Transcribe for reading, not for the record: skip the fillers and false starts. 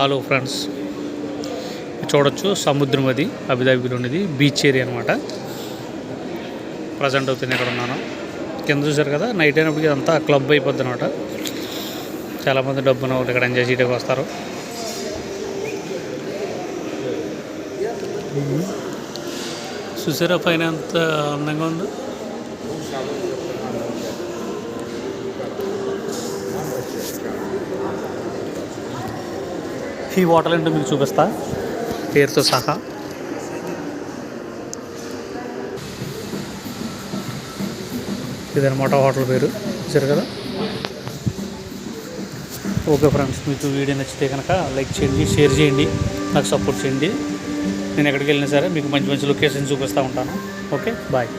Hello friends, చూడొచ్చు సముద్రం, అది అబుదాబిలో ఉన్నది బీచ్ ఏరియా అనమాట. ప్రజెంట్ అవుతుంది ఇక్కడ ఉన్నాను. కింద చూసారు కదా, నైట్ అయినప్పటికీ అంతా క్లబ్ అయిపోద్ది అనమాట. చాలామంది డబ్బున వాళ్ళు ఇక్కడ ఎంజాయ్ చేయడానికి వస్తారు. చూసారా పైన ఎంత అందంగా ఉందో. ఈ హోటల్ ఏంటో మీకు చూపిస్తా పేరుతో సహా. ఇదనమాట హోటల్ పేరు, చూసారు కదా. ఓకే ఫ్రెండ్స్, మీకు వీడియో నచ్చితే కనుక లైక్ చేయండి, షేర్ చేయండి, నాకు సపోర్ట్ చేయండి. నేను ఎక్కడికి వెళ్ళినా సరే మీకు మంచి మంచి లొకేషన్ చూపిస్తూ ఉంటాను. Okay, bye.